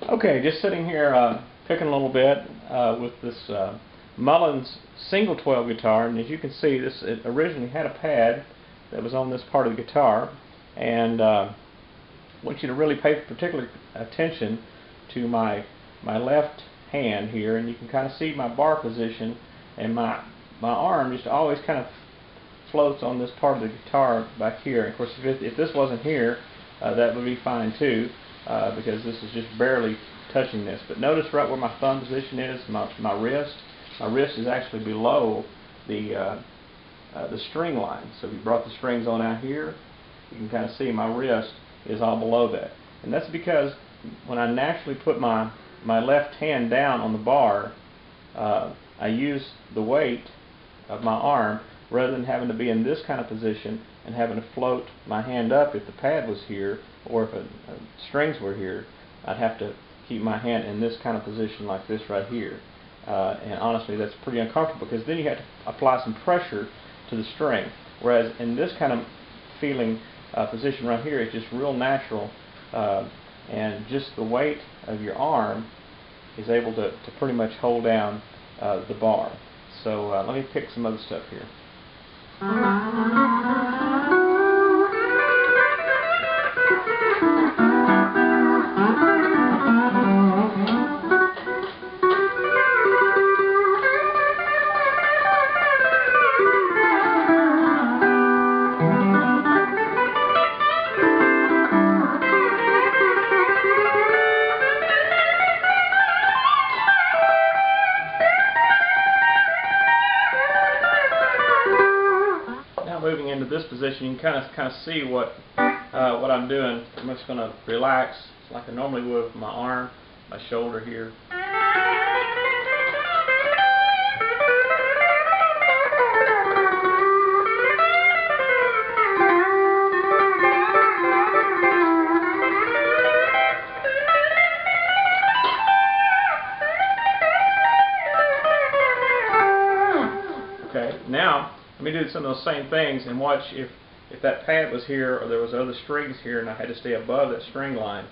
Okay, just sitting here picking a little bit with this Mullins single 12 guitar, and as you can see, it originally had a pad that was on this part of the guitar, and I want you to really pay particular attention to my left hand here, and you can kind of see my bar position, and my arm just always kind of floats on this part of the guitar back here. Of course, if this wasn't here, that would be fine too, because this is just barely touching this. But notice right where my thumb position is, my wrist. My wrist is actually below the string line. So if you brought the strings on out here, you can kind of see my wrist is all below that. And that's because when I naturally put my left hand down on the bar, I use the weight of my arm rather than having to be in this kind of position and having to float my hand up if the pad was here, or if strings were here. I'd have to keep my hand in this kind of position like this right here. And honestly, that's pretty uncomfortable, because then you have to apply some pressure to the string. Whereas in this kind of feeling position right here, it's just real natural, and just the weight of your arm is able to pretty much hold down the bar. So let me pick some other stuff here. Moving into this position, you can kind of see what I'm doing. I'm just going to relax like I normally would with my arm, my shoulder here. Okay, now let me do some of those same things and watch if that pad was here or there was other strings here and I had to stay above that string line,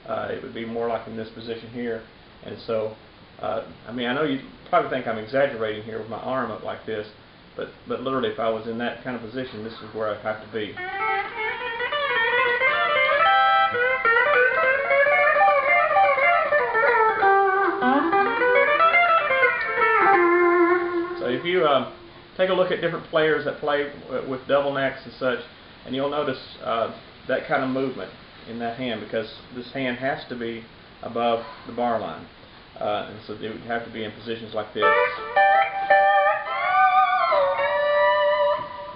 it would be more like in this position here. And so, I mean, I know you probably think I'm exaggerating here with my arm up like this, but literally if I was in that kind of position, this is where I'd have to be. So if you take a look at different players that play with double necks and such, and you'll notice that kind of movement in that hand, because this hand has to be above the bar line. And so it would have to be in positions like this.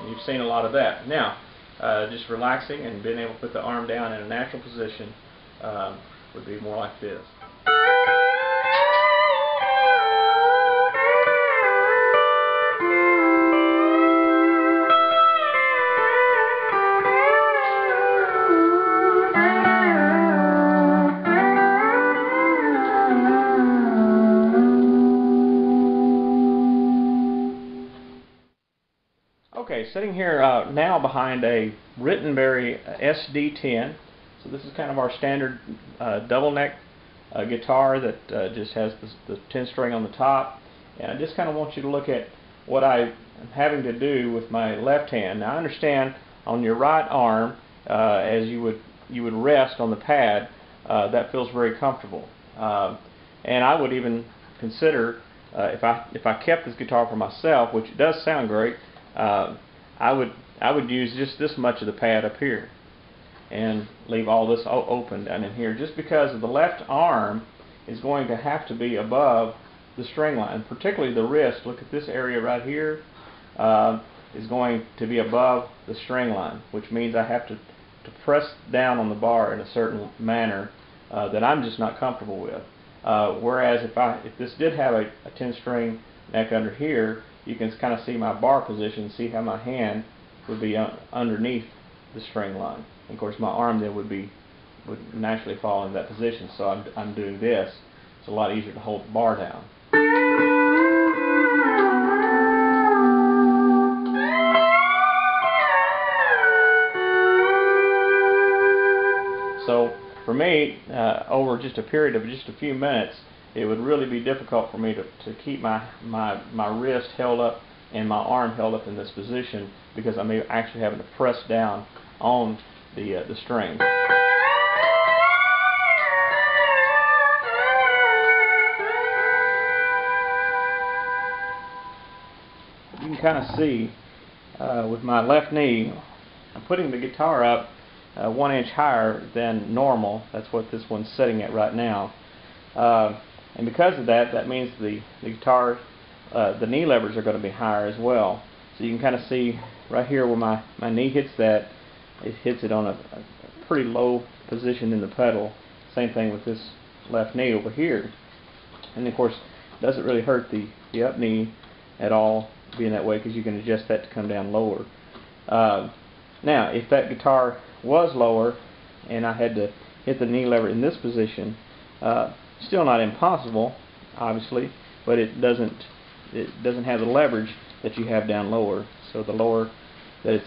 And you've seen a lot of that. Now, just relaxing and being able to put the arm down in a natural position would be more like this. Okay, sitting here now behind a Rittenberry SD10. So this is kind of our standard double neck guitar that just has the 10 string on the top. And I just kind of want you to look at what I am having to do with my left hand. Now I understand on your right arm, as you would rest on the pad, that feels very comfortable. And I would even consider if I kept this guitar for myself, which does sound great, I would use just this much of the pad up here and leave all this open down in here, just because the left arm is going to have to be above the string line, particularly the wrist. Look at this area right here, is going to be above the string line, which means I have to press down on the bar in a certain manner that I'm just not comfortable with. Whereas if this did have a 10 string neck under here, you can kind of see my bar position, see how my hand would be underneath the string line. And of course my arm then would naturally fall in that position, so I'm doing this. It's a lot easier to hold the bar down. So for me, over just a period of just a few minutes, it would really be difficult for me to keep my wrist held up and my arm held up in this position, because I'm actually having to press down on the string. You can kind of see with my left knee, I'm putting the guitar up 1 inch higher than normal. That's what this one's sitting at right now. And because of that, that means the guitar, the knee levers are going to be higher as well. So you can kind of see right here where my knee hits that, it hits it on a pretty low position in the pedal. Same thing with this left knee over here. And of course, it doesn't really hurt the up knee at all being that way, because you can adjust that to come down lower. Now, if that guitar was lower and I had to hit the knee lever in this position, still not impossible, obviously, but it doesn't have the leverage that you have down lower. So the lower that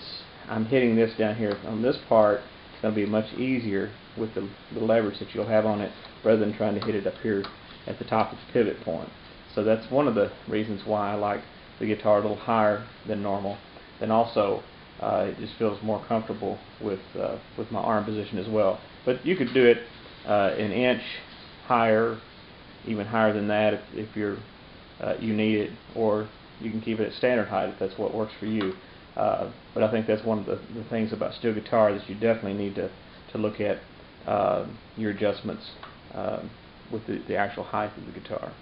I'm hitting this down here on this part, it's going to be much easier with the leverage that you'll have on it, rather than trying to hit it up here at the top of the pivot point. So that's one of the reasons why I like the guitar a little higher than normal. Then also, it just feels more comfortable with my arm position as well. But you could do it 1 inch higher, even higher than that if you're you need it, or you can keep it at standard height if that's what works for you. But I think that's one of the things about steel guitar, that you definitely need to look at your adjustments with the actual height of the guitar.